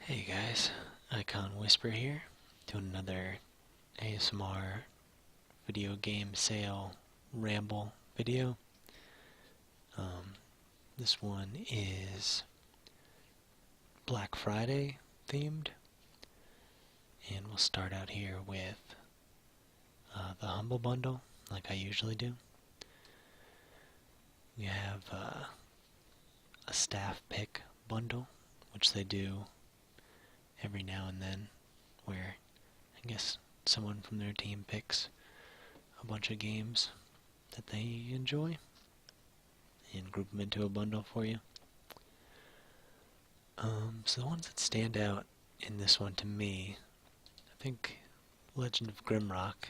Hey guys, IKhanWhisper here, doing another ASMR video game sale ramble video. This one is Black Friday themed, and we'll start out here with the Humble Bundle, like I usually do. We have a staff pick bundle, which they do every now and then, where I guess someone from their team picks a bunch of games that they enjoy and group them into a bundle for you. So the ones that stand out in this one to me, I think Legend of Grimrock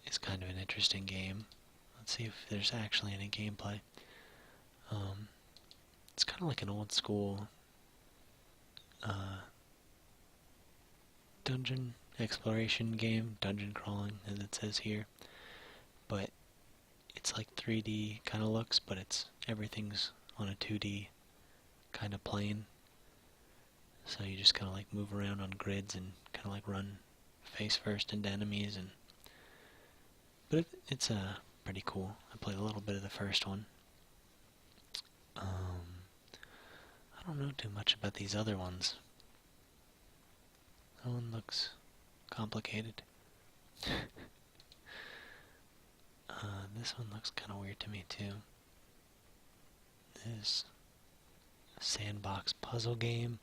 is kind of an interesting game. Let's see if there's actually any gameplay. It's kind of like an old school dungeon exploration game, dungeon crawling as it says here, but it's like 3D kind of looks, but everything's on a 2D kind of plane, so you just kind of like move around on grids and kind of like run face first into enemies, but it's pretty cool. I played a little bit of the first one. I don't know too much about these other ones. That one looks complicated. This one looks kind of weird to me too. This sandbox puzzle game.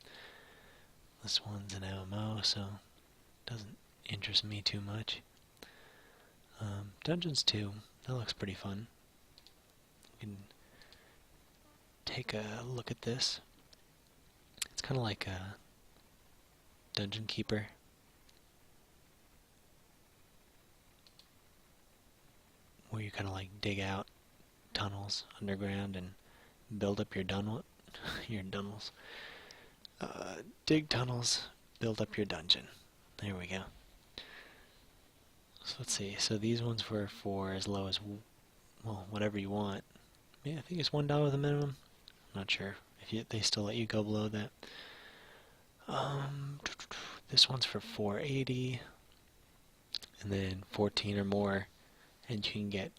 This one's an MMO, so it doesn't interest me too much. Dungeons 2, that looks pretty fun. You can take a look at this. It's kind of like a Dungeon Keeper. Where you kind of like dig out tunnels underground and build up your tunnels. Dig tunnels, build up your dungeon. There we go. So let's see. So these ones were for as low as, well, whatever you want. Yeah, I think it's $1 the minimum. I'm not sure if they still let you go below that. This one's for $4.80, and then 14 or more, and you can get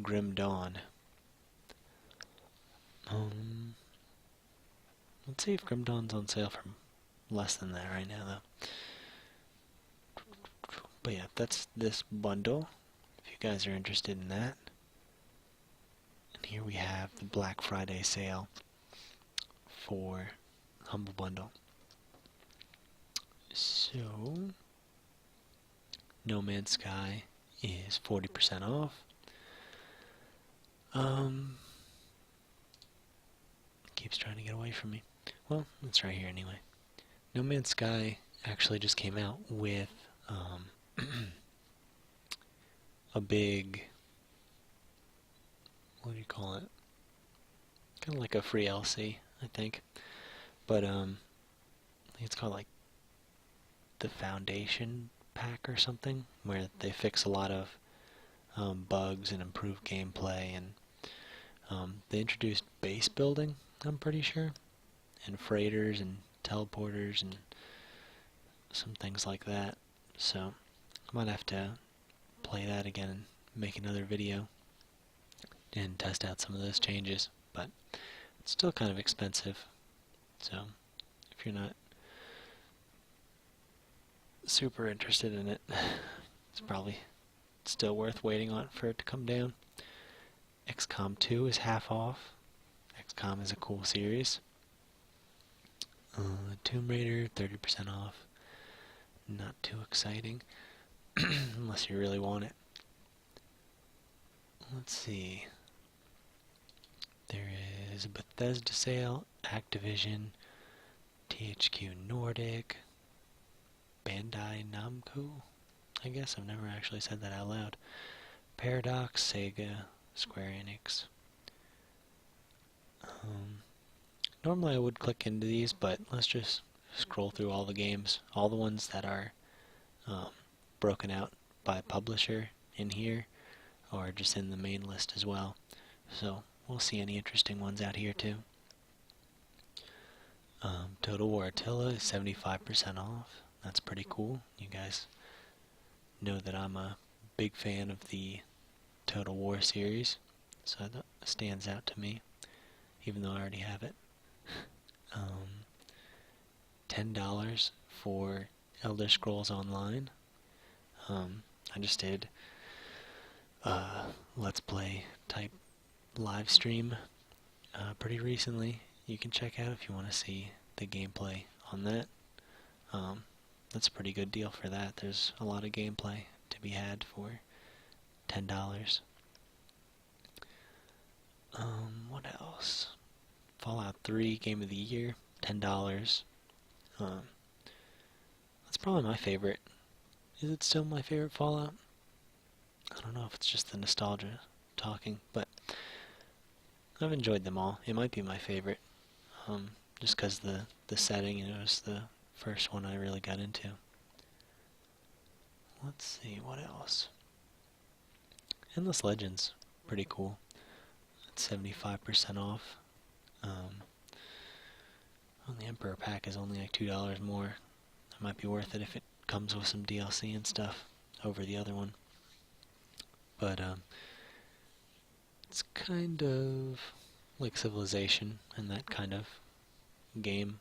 Grim Dawn. Let's see if Grim Dawn's on sale for less than that right now, though. But yeah, that's this bundle, if you guys are interested in that. And here we have the Black Friday sale for Humble Bundle. So, No Man's Sky is 40% off. Keeps trying to get away from me. Well, it's right here anyway. No Man's Sky actually just came out with a big, what do you call it? Kind of like a free LC, I think. But I think it's called like the Foundation Pack or something, where they fix a lot of bugs and improve gameplay, and they introduced base building, I'm pretty sure, and freighters and teleporters and some things like that. So I might have to play that again and make another video and test out some of those changes, but it's still kind of expensive, so if you're not super interested in it, it's probably still worth waiting on for it to come down. XCOM 2 is half off. XCOM is a cool series. Tomb Raider, 30% off. Not too exciting, unless you really want it. Let's see. There is a Bethesda sale, Activision, THQ Nordic, Bandai Namco. I guess I've never actually said that out loud. Paradox, Sega, Square Enix. Normally I would click into these, but let's just scroll through all the games. All the ones that are broken out by publisher in here are just in the main list as well. So we'll see any interesting ones out here too. Total War Attila is 75% off. That's pretty cool. You guys know that I'm a big fan of the Total War series, so that stands out to me, even though I already have it. $10 for Elder Scrolls Online. I just did Let's Play type live stream pretty recently. You can check out if you want to see the gameplay on that. That's a pretty good deal for that. There's a lot of gameplay to be had for $10. What else? Fallout 3 Game of the Year, $10. That's probably my favorite. Is it still my favorite Fallout? I don't know if it's just the nostalgia talking, but I've enjoyed them all. It might be my favorite, just because the setting, it was the first one I really got into. Let's see, what else? Endless Legends, pretty cool. It's 75% off. Well, the Emperor pack is only like $2 more. It might be worth it if it comes with some DLC and stuff over the other one. But it's kind of like Civilization and that kind of game,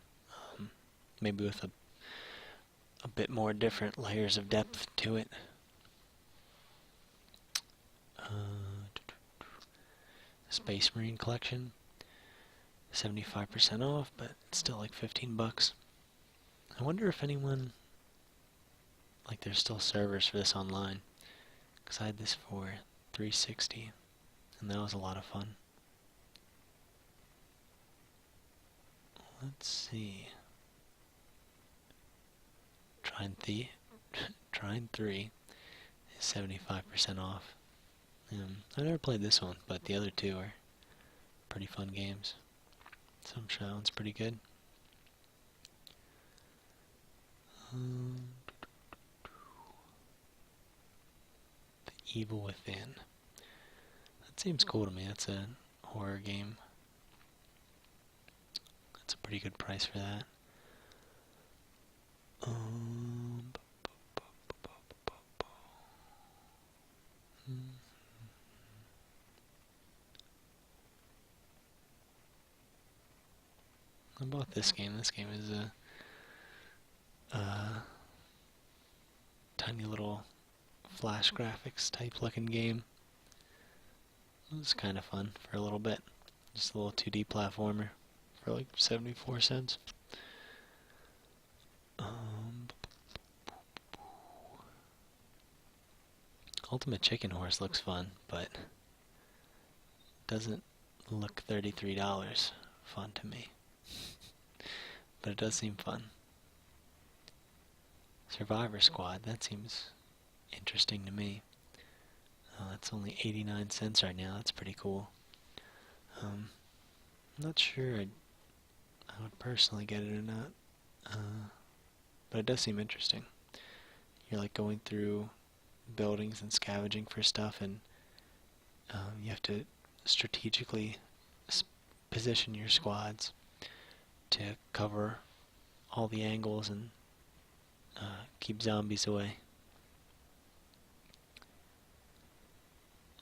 maybe with a bit more different layers of depth to it. Space Marine Collection, 75% off, but it's still like 15 bucks. I wonder if anyone, like, there's still servers for this online, because I had this for 360, and that was a lot of fun. Let's see. Trine 3 is 75% off. I never played this one, but the other two are pretty fun games. So I'm sure that one's pretty good. The Evil Within. That seems cool to me. That's a horror game. That's a pretty good price for that. I bought this game. This game is a tiny little flash graphics type looking game. It was kind of fun for a little bit. Just a little 2D platformer for like 74 cents. Ultimate Chicken Horse looks fun, but doesn't look $33 fun to me. But it does seem fun. Survivor Squad, that seems interesting to me. That's only 89 cents right now. That's pretty cool. I'm not sure I would personally get it or not. But it does seem interesting. You're like going through buildings and scavenging for stuff, and you have to strategically position your squads to cover all the angles and keep zombies away.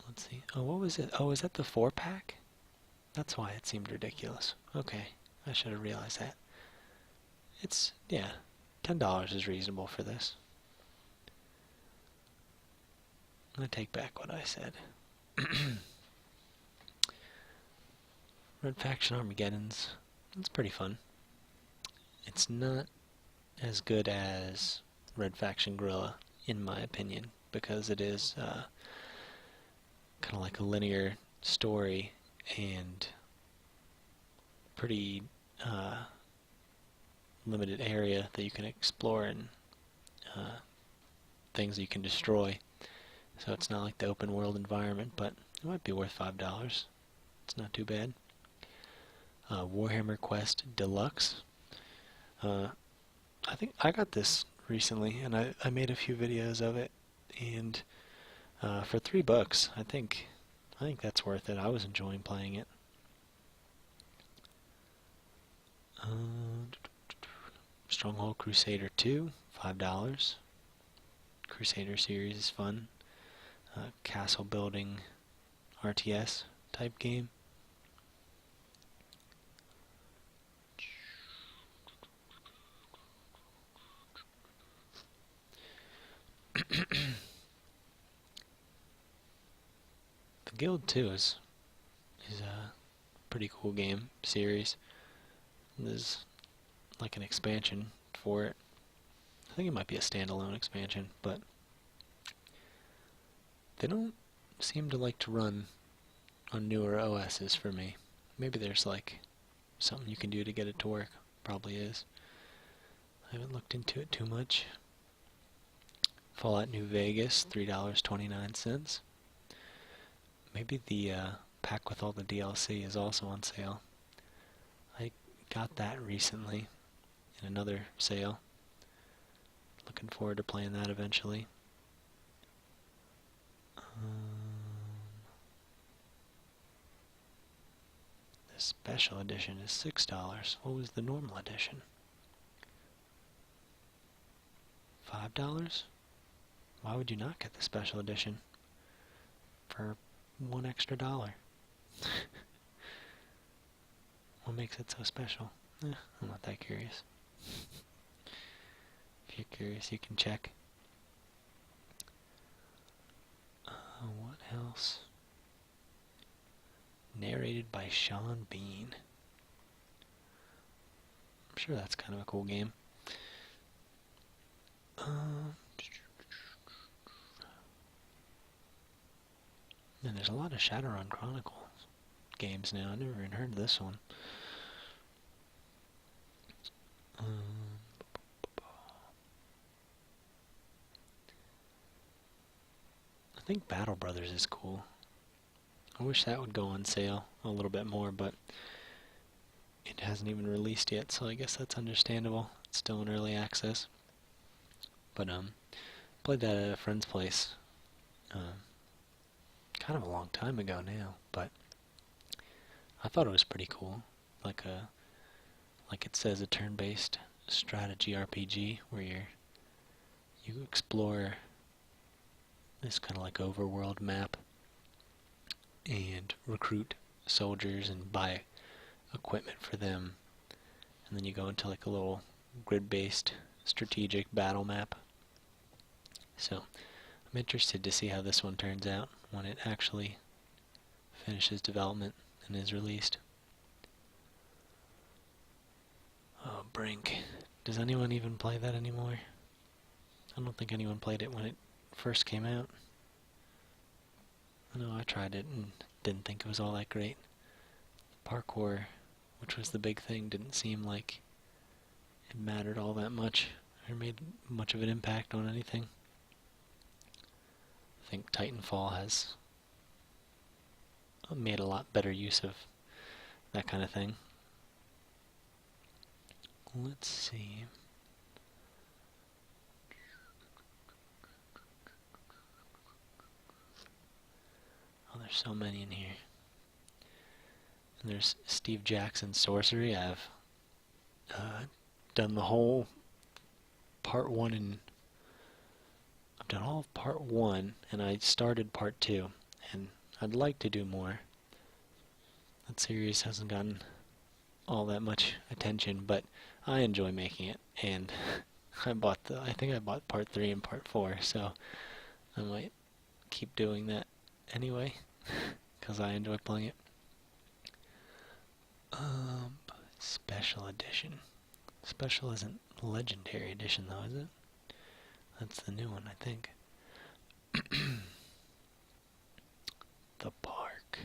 Let's see. Oh, what was it? Oh, is that the 4-pack? That's why it seemed ridiculous. Okay, I should have realized that. It's, yeah, $10 is reasonable for this. I'm going to take back what I said. Red Faction Armageddon's. It's pretty fun. It's not as good as Red Faction Guerrilla, in my opinion, because it is kind of like a linear story and pretty limited area that you can explore and things you can destroy. So it's not like the open world environment, but it might be worth $5. It's not too bad. Warhammer Quest Deluxe. I think I got this recently, and I made a few videos of it, and for $3, I think that's worth it. I was enjoying playing it. Stronghold Crusader 2, $5. Crusader series is fun. Castle building RTS type game. The Guild 2 is a pretty cool game series. There's like an expansion for it. I think it might be a standalone expansion, but they don't seem to like to run on newer OSs for me. Maybe there's like something you can do to get it to work. Probably is. I haven't looked into it too much. Fallout New Vegas, $3.29. Maybe the pack with all the DLC is also on sale. I got that recently in another sale. Looking forward to playing that eventually. The special edition is $6. What was the normal edition? $5? Why would you not get the special edition for $1 extra? What makes it so special? I'm not that curious. If you're curious, you can check. What else? Narrated by Sean Bean. I'm sure that's kind of a cool game. And there's a lot of Shadowrun Chronicles games now. I never even heard of this one. I think Battle Brothers is cool. I wish that would go on sale a little bit more, but it hasn't even released yet, so I guess that's understandable. It's still in early access. But played that at a friend's place kind of a long time ago now, but I thought it was pretty cool. Like it says, a turn-based strategy RPG where you explore this kind of like overworld map and recruit soldiers and buy equipment for them, and then you go into like a little grid-based strategic battle map. So I'm interested to see how this one turns out when it actually finishes development and is released. Oh, Brink. Does anyone even play that anymore? I don't think anyone played it when it first came out. I know I tried it and didn't think it was all that great. Parkour, which was the big thing, didn't seem like it mattered all that much or made much of an impact on anything. I think Titanfall has made a lot better use of that kind of thing. Let's see. Oh, there's so many in here. And there's Steve Jackson's Sorcery. I've done the whole part 1 and I've done all of part 1 and I started part 2 and I'd like to do more. That series hasn't gotten all that much attention, but I enjoy making it, and I think I bought part 3 and part 4, so I might keep doing that anyway, because I enjoy playing it. Special edition. Special isn't legendary edition though, is it? That's the new one, I think. The Park.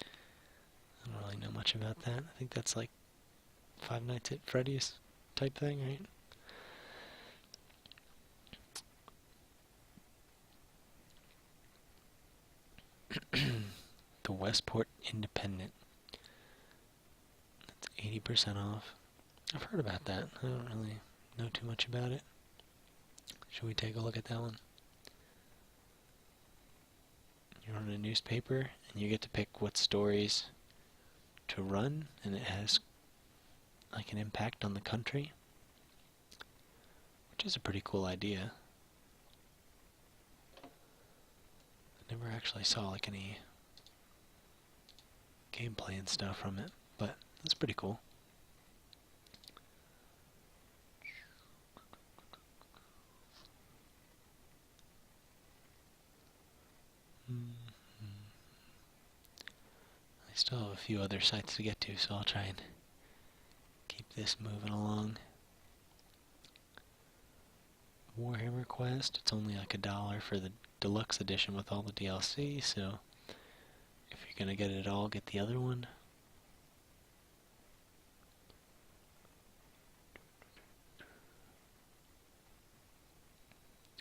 I don't really know much about that. I think that's like Five Nights at Freddy's type thing, right? The Westport Independent. That's 80% off. I've heard about that. I don't really know too much about it. Should we take a look at that one? You're on a newspaper, and you get to pick what stories to run, and it has like an impact on the country. is a pretty cool idea. I never actually saw like any gameplay and stuff from it, but that's pretty cool. I still have a few other sites to get to, so I'll try and keep this moving along. Warhammer Quest, it's only like $1 for the deluxe edition with all the DLC, so if you're gonna get it all, get the other one.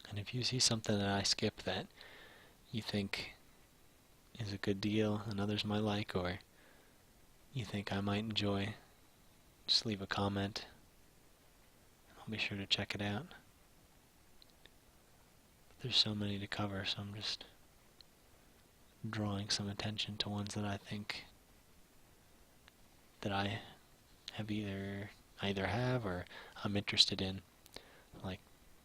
And if you see something that I skip that you think is a good deal and others might like, or you think I might enjoy, just leave a comment. I'll be sure to check it out. But there's so many to cover, so I'm just drawing some attention to ones that I think that I have either have or I'm interested in. Like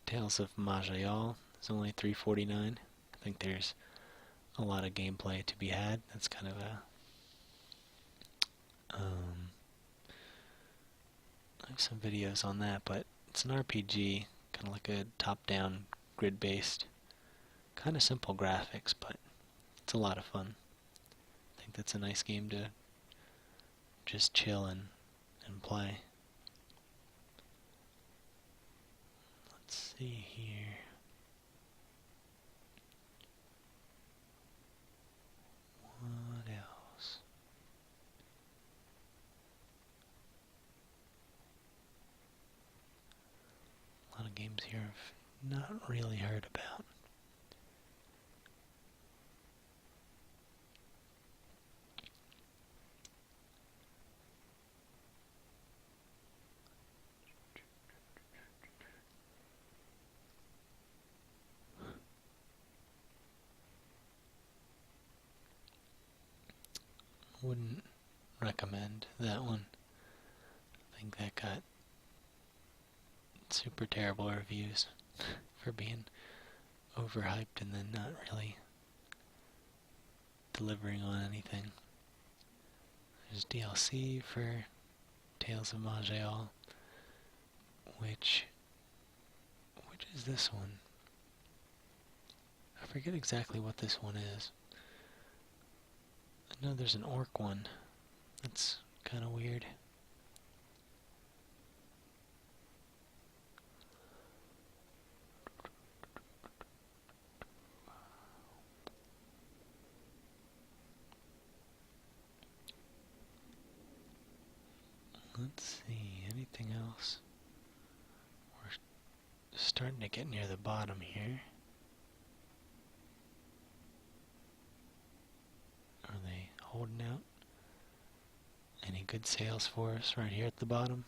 Tales of Majayal is only $3.49. I think there's a lot of gameplay to be had. That's kind of a I have some videos on that, but it's an RPG, kind of like a top-down, grid-based, kind of simple graphics, but it's a lot of fun. I think that's a nice game to just chill and play. Let's see here. What else? A lot of games here I've not really heard about. Wouldn't recommend that one. I think that got super terrible reviews for being overhyped and then not really delivering on anything. There's DLC for Tales of Majayal, which is this one? I forget exactly what this one is. I know there's an orc one. That's kind of weird. Let's see, anything else? We're starting to get near the bottom here. Are they holding out? Any good sales for us right here at the bottom?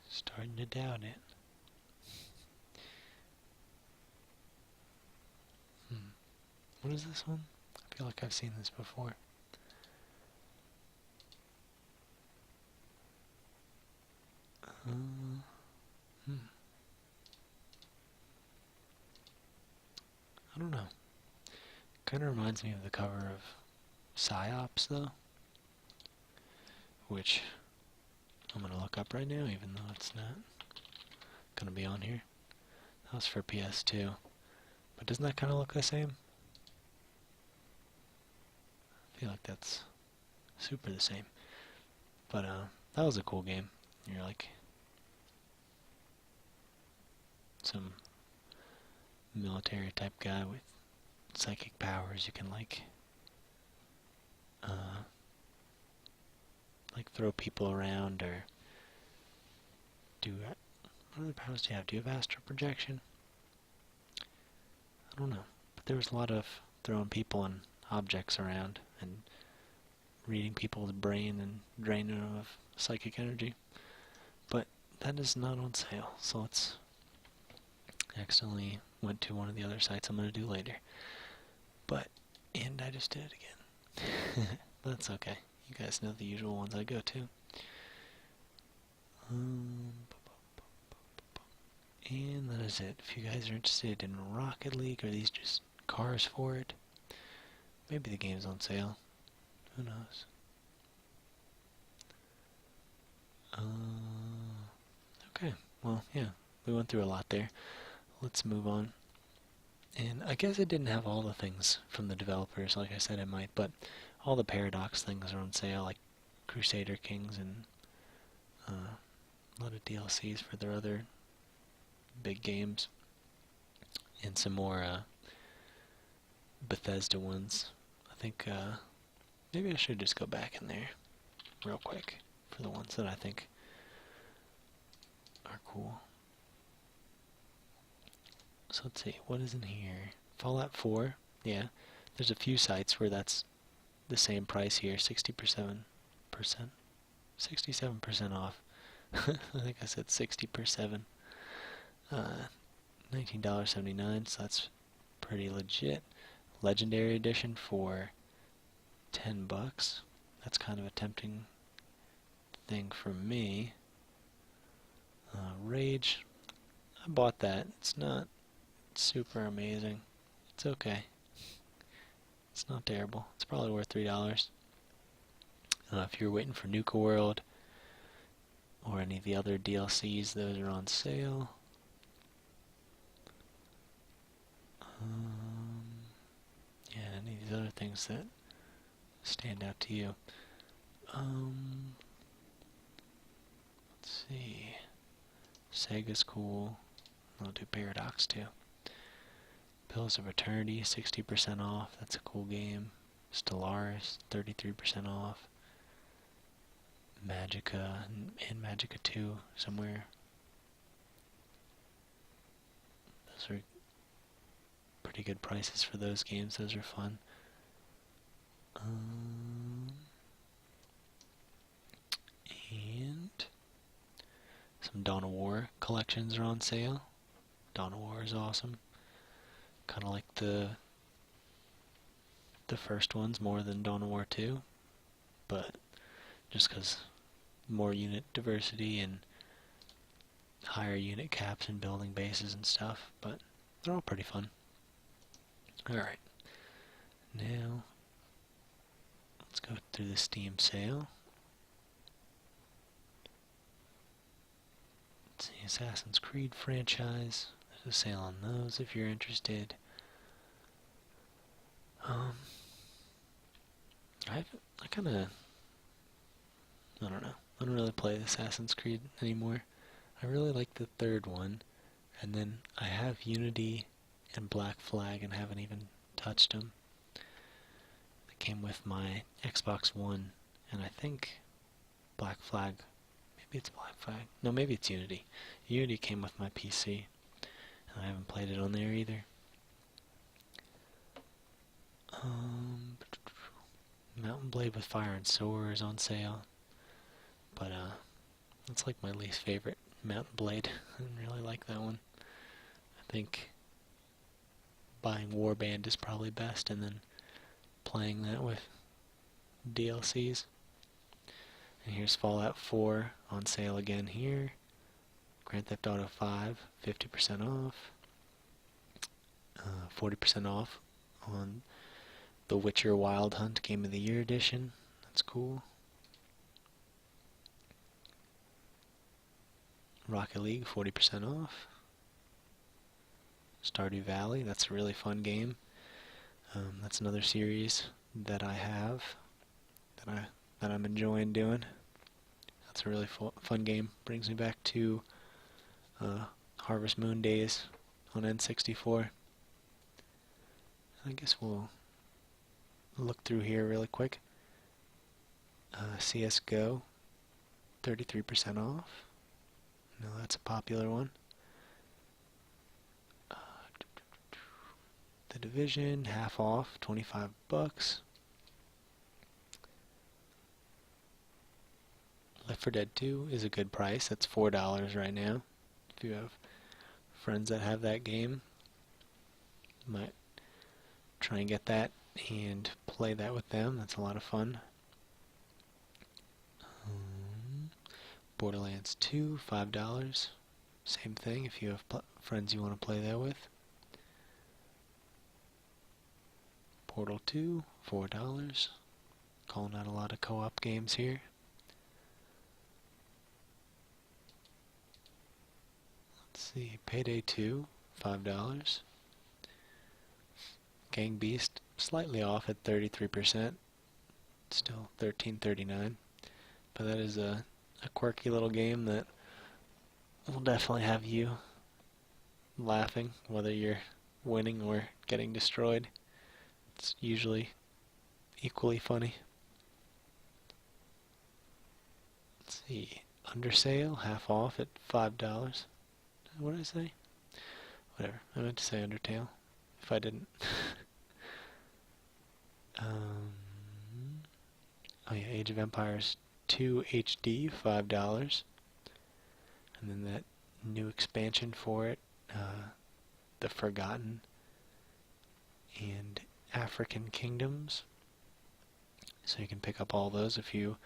Starting to doubt it. What is this one? I feel like I've seen this before. I don't know. Kind of reminds me of the cover of Psyops, though, which I'm going to look up right now, even though it's not going to be on here. That was for PS2. But doesn't that kind of look the same? I feel like that's super the same. But that was a cool game. You're like some military type guy with psychic powers. You can like throw people around or do what other powers do you have? Do you have astral projection? I don't know, but there was a lot of throwing people and objects around and reading people's brain and draining them of psychic energy. But that is not on sale, so let's accidentally went to one of the other sites I'm going to do later. And I just did it again. That's okay. You guys know the usual ones I go to. And that is it. If you guys are interested in Rocket League, or these just cars for it, maybe the game's on sale. Who knows? Okay, well, yeah, we went through a lot there. Let's move on. And I guess it didn't have all the things from the developers, like I said it might, but all the Paradox things are on sale, like Crusader Kings and a lot of DLCs for their other big games. And some more Bethesda ones. I think maybe I should just go back in there real quick for the ones that I think are cool. So let's see, what is in here? Fallout 4, yeah. There's a few sites where that's the same price here, 67%. 67% off. I think I said 60%. $19.79, so that's pretty legit. Legendary edition for $10. That's kind of a tempting thing for me. Rage, I bought that. It's not super amazing. It's okay. It's not terrible. It's probably worth $3. If you're waiting for Nuka World or any of the other DLCs, those are on sale. Yeah, any of these other things that stand out to you. Let's see. Sega's cool. I'll do Paradox too. Pillars of Eternity, 60% off. That's a cool game. Stellaris, 33% off. Magica and Magica 2 somewhere. Those are pretty good prices for those games. Those are fun. And some Dawn of War collections are on sale. Dawn of War is awesome. Kind of like the first ones more than Dawn of War 2, but just because more unit diversity and higher unit caps and building bases and stuff, but they're all pretty fun. Alright, now let's go through the Steam sale. Let's see, Assassin's Creed franchise. There's a sale on those if you're interested. I don't know. I don't really play Assassin's Creed anymore. I really like the third one, and then I have Unity and Black Flag and haven't even touched them. They came with my Xbox One, and I think Black Flag, maybe it's Black Flag. No, maybe it's Unity. Unity came with my PC, and I haven't played it on there either. Mountain Blade with Fire and Sword is on sale, but that's like my least favorite Mountain Blade. I didn't really like that one. I think buying Warband is probably best, and then playing that with DLCs. And here's Fallout 4 on sale again here. Grand Theft Auto 5, 50% off. 40% off on The Witcher Wild Hunt Game of the Year edition. That's cool. Rocket League, 40% off. Stardew Valley, that's a really fun game. That's another series that I have that I'm enjoying doing. That's a really fun game. Brings me back to Harvest Moon days on N64. I guess we'll look through here really quick. CSGO, 33% off. No, that's a popular one. The Division, half off, $25. Left 4 Dead 2 is a good price. That's $4 right now. If you have friends that have that game, might try and get that and play that with them. That's a lot of fun. Borderlands 2, $5. Same thing if you have friends you want to play that with. Portal 2, $4. Calling out a lot of co-op games here. Let's see, Payday 2, $5. Gang Beast, slightly off at 33%. Still $13.39. But that is a quirky little game that will definitely have you laughing, whether you're winning or getting destroyed. It's usually equally funny. Let's see, Under Sale, half off at $5. What did I say? Whatever, I meant to say Undertale, if I didn't. Oh yeah, Age of Empires 2 HD, $5. And then that new expansion for it, The Forgotten and African Kingdoms. So you can pick up all those if you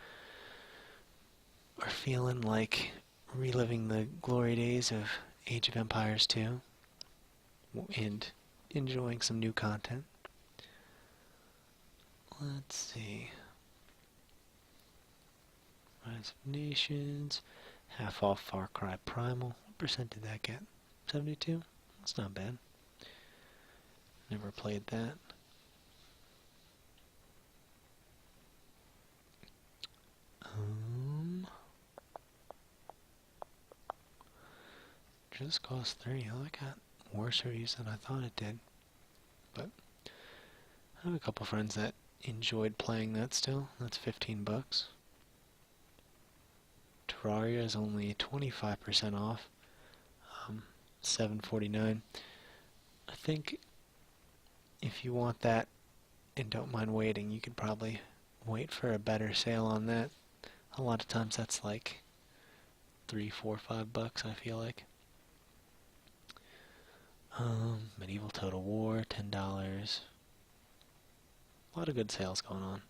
are feeling like reliving the glory days of Age of Empires 2 and enjoying some new content. Let's see. Rise of Nations, half off Far Cry Primal. What percent did that get? 72? That's not bad. Never played that. Just cost 3. Oh, I got worse reviews than I thought it did. But I have a couple friends that enjoyed playing that still. That's $15. Terraria is only 25% off. $7.49. I think if you want that and don't mind waiting, you could probably wait for a better sale on that. A lot of times that's like $3, $4, $5, I feel like. Medieval Total War, $10. A lot of good sales going on.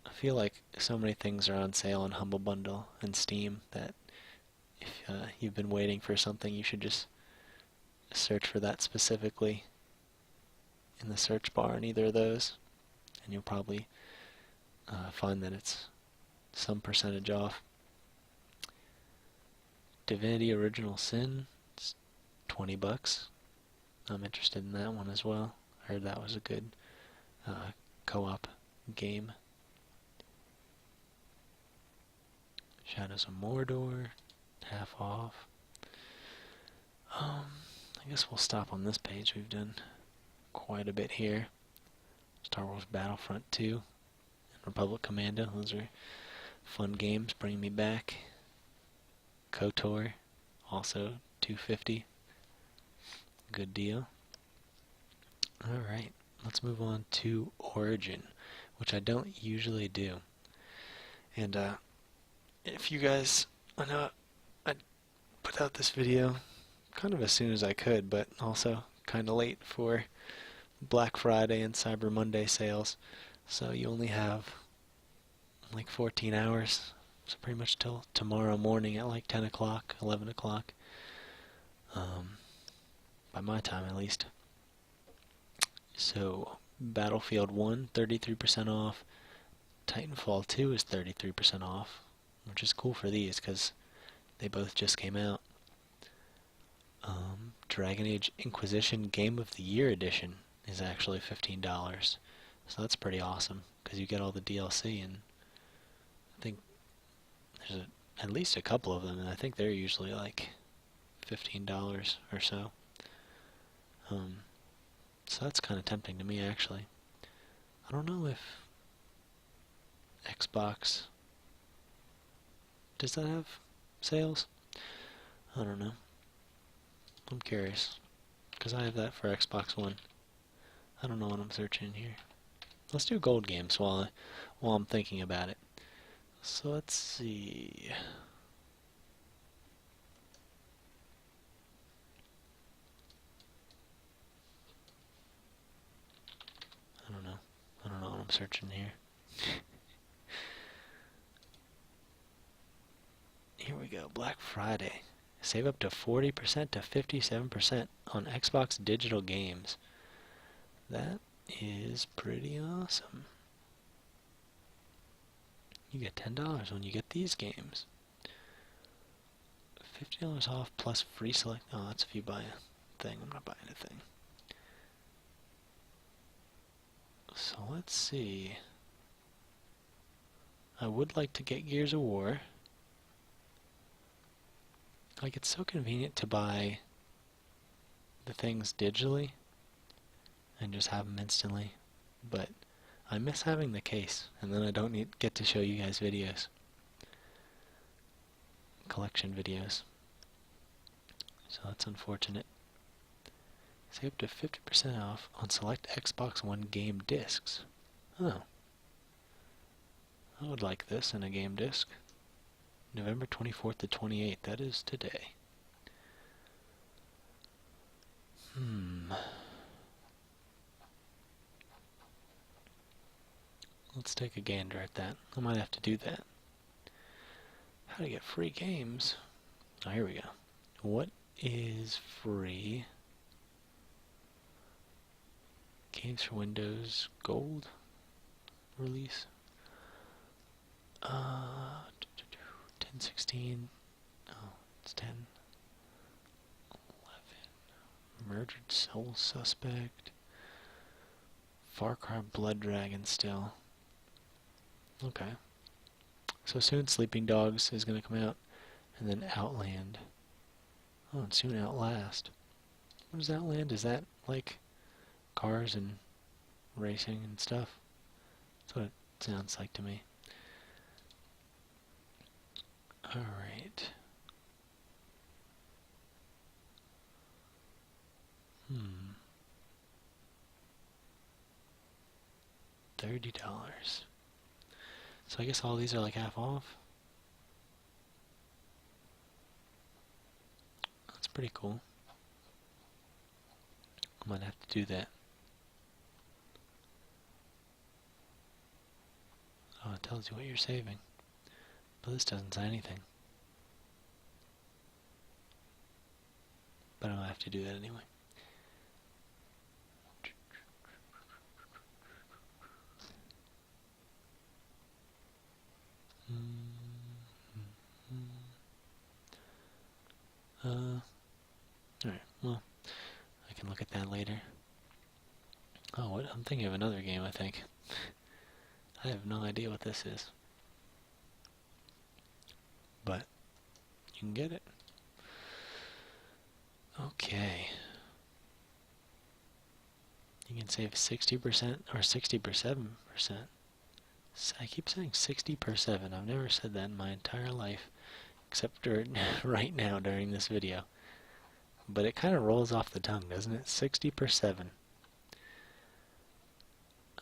I feel like so many things are on sale on Humble Bundle and Steam that if you've been waiting for something, you should just search for that specifically in the search bar in either of those, and you'll probably find that it's some percentage off. Divinity Original Sin, it's $20. I'm interested in that one as well. I heard that was a good co-op game. Shadows of Mordor, half off. I guess we'll stop on this page. We've done quite a bit here. Star Wars Battlefront 2 and Republic Commando. Those are fun games. Bring me back. KOTOR, also $2.50. Good deal. Alright, let's move on to Origin, which I don't usually do. And if you guys, I know I put out this video kind of as soon as I could, but also kind of late for Black Friday and Cyber Monday sales. So you only have like 14 hours, so pretty much till tomorrow morning at like 10 o'clock, 11 o'clock, by my time at least. So Battlefield 1, 33% off. Titanfall 2 is 33% off, which is cool for these because they both just came out. Dragon Age Inquisition Game of the Year Edition is actually $15. So that's pretty awesome because you get all the DLC, and I think there's at least a couple of them, and I think they're usually like $15 or so. So that's kind of tempting to me, actually. I don't know if Xbox, does that have sales? I don't know. I'm curious, because I have that for Xbox One. I don't know what I'm searching here. Let's do gold games while I'm thinking about it. So let's see. I don't know. I'm searching here. Here we go, Black Friday. Save up to 40% to 57% on Xbox digital games. That is pretty awesome. You get $10 when you get these games. $50 off plus free select. Oh, that's if you buy a thing. I'm not buying a thing. So let's see. I would like to get Gears of War. Like, it's so convenient to buy the things digitally and just have them instantly, but I miss having the case, and then I don't get to show you guys videos. Collection videos. So that's unfortunate. Save up to 50% off on select Xbox One game discs. Oh. I would like this in a game disc. November 24th to 28th. That is today. Let's take a gander at that. I might have to do that. How to get free games? Oh, here we go. What is free? Games for Windows Gold release. 1016. Oh, it's 10. 11. Murdered Soul Suspect. Far Cry Blood Dragon still. Okay. So soon Sleeping Dogs is going to come out. And then Outland. Oh, and soon Outlast. What is Outland? Is that like cars and racing and stuff? That's what it sounds like to me. Alright. $30. So I guess all these are like half off. That's pretty cool. I might have to do that. Oh, it tells you what you're saving. But this doesn't say anything. But I'll have to do that anyway. Alright, well, I can look at that later. Oh, what? I'm thinking of another game, I think. I have no idea what this is. But you can get it. Okay. You can save 60% or 60%. I keep saying 60%. I've never said that in my entire life, except right now during this video. But it kind of rolls off the tongue, doesn't it? 60%.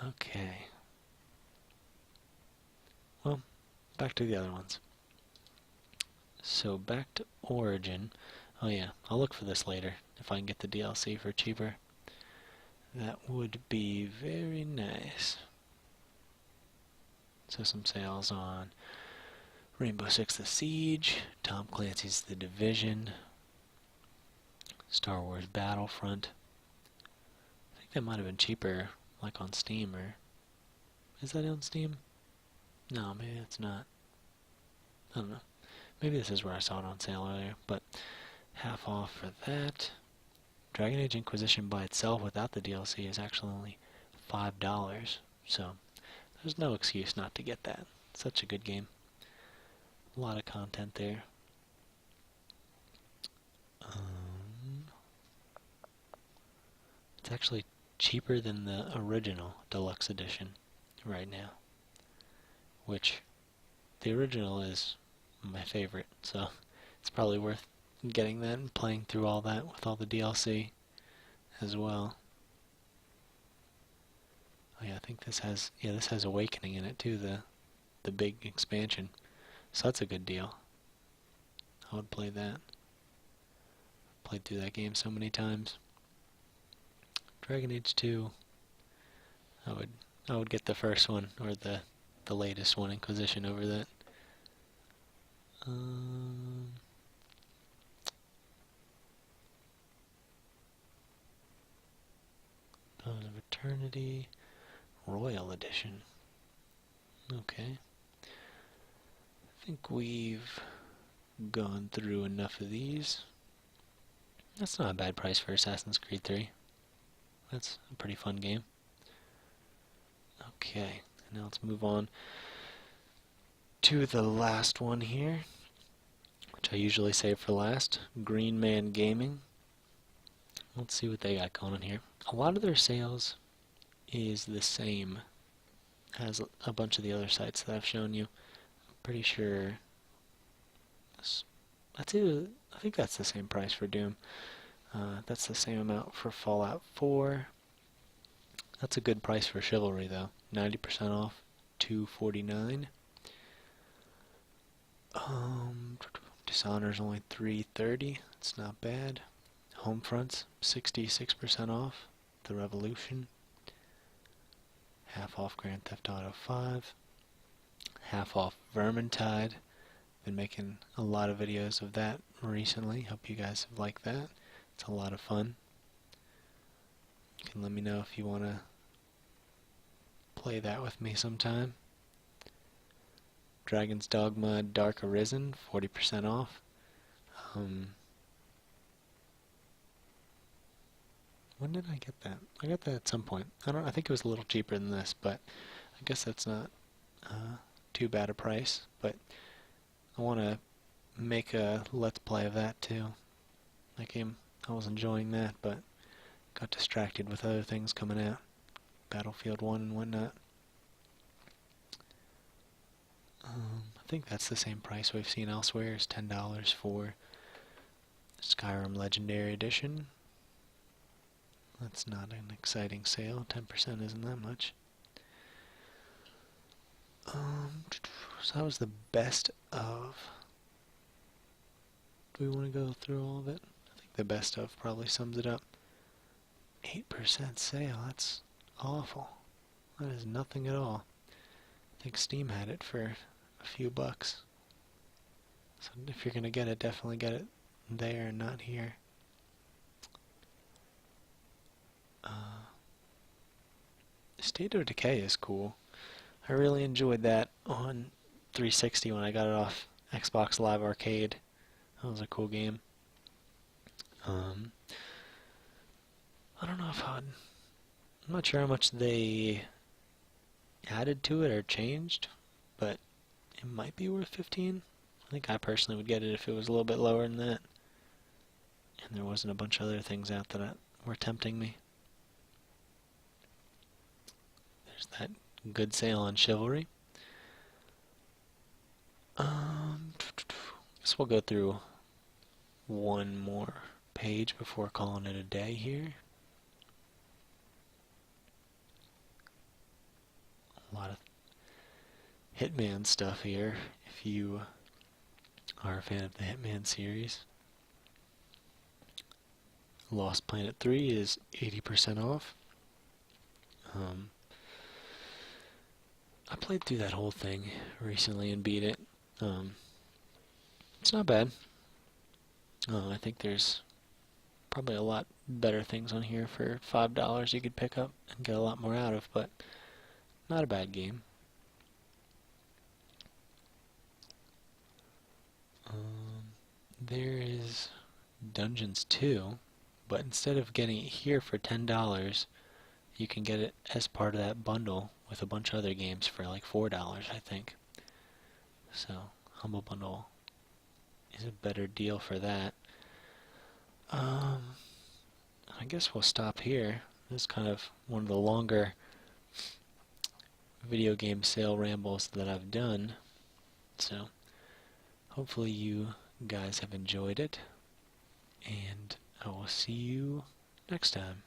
Okay. Well, back to the other ones. So back to Origin. Oh yeah, I'll look for this later. If I can get the DLC for cheaper, that would be very nice. So some sales on Rainbow Six The Siege, Tom Clancy's The Division, Star Wars Battlefront. I think that might have been cheaper, like on Steam, or... Is that on Steam? No, maybe it's not. I don't know. Maybe this is where I saw it on sale earlier, but half off for that. Dragon Age Inquisition by itself without the DLC is actually only $5, so there's no excuse not to get that. It's such a good game. A lot of content there. It's actually cheaper than the original deluxe edition right now, which the original is my favorite, so it's probably worth getting that and playing through all that with all the DLC as well. Oh yeah, I think this has Awakening in it too, the big expansion. So that's a good deal. I would play that. Played through that game so many times. Dragon Age 2, I would I would get the first one, or the latest one, Inquisition, over that. Bones of Eternity, Royal Edition. Okay. I think we've gone through enough of these. That's not a bad price for Assassin's Creed 3. That's a pretty fun game. Okay, now let's move on to the last one here, which I usually save for last. Green Man Gaming. Let's see what they got going on here. A lot of their sales is the same as a bunch of the other sites that I've shown you. I'm pretty sure that's it. I think that's the same price for Doom. That's the same amount for Fallout 4. That's a good price for Chivalry though. 90% off, $249. Dishonor's only $330. It's not bad. Homefront's 66% off. The Revolution. Half off Grand Theft Auto 5. Half off Vermintide. Been making a lot of videos of that recently. Hope you guys have liked that. It's a lot of fun. You can let me know if you want to play that with me sometime. Dragon's Dogma Dark Arisen, 40% off. When did I get that? I got that at some point. I think it was a little cheaper than this, but I guess that's not too bad a price. But I want to make a Let's Play of that too. That game, I was enjoying that, but got distracted with other things coming out. Battlefield 1 and whatnot. I think that's the same price we've seen elsewhere, is $10 for Skyrim Legendary Edition. That's not an exciting sale. 10% isn't that much. So that was the best of. Do we want to go through all of it? I think the best of probably sums it up. 8% sale. That's awful. That is nothing at all. I think Steam had it for a few bucks. So if you're going to get it, definitely get it there and not here. State of Decay is cool. I really enjoyed that on 360 when I got it off Xbox Live Arcade. That was a cool game. I don't know if I'm not sure how much they added to it or changed, but it might be worth 15. I think I personally would get it if it was a little bit lower than that. And there wasn't a bunch of other things out that were tempting me. There's that good sale on Chivalry. Guess we'll go through one more page before calling it a day here. A lot of Hitman stuff here, if you are a fan of the Hitman series. Lost Planet 3 is 80% off. I played through that whole thing recently and beat it. It's not bad. I think there's probably a lot better things on here for $5 you could pick up and get a lot more out of, but not a bad game. There is Dungeons 2, but instead of getting it here for $10, you can get it as part of that bundle with a bunch of other games for like $4, I think. So, Humble Bundle is a better deal for that. I guess we'll stop here. This is kind of one of the longer video game sale rambles that I've done. So, hopefully you guys have enjoyed it, and I will see you next time.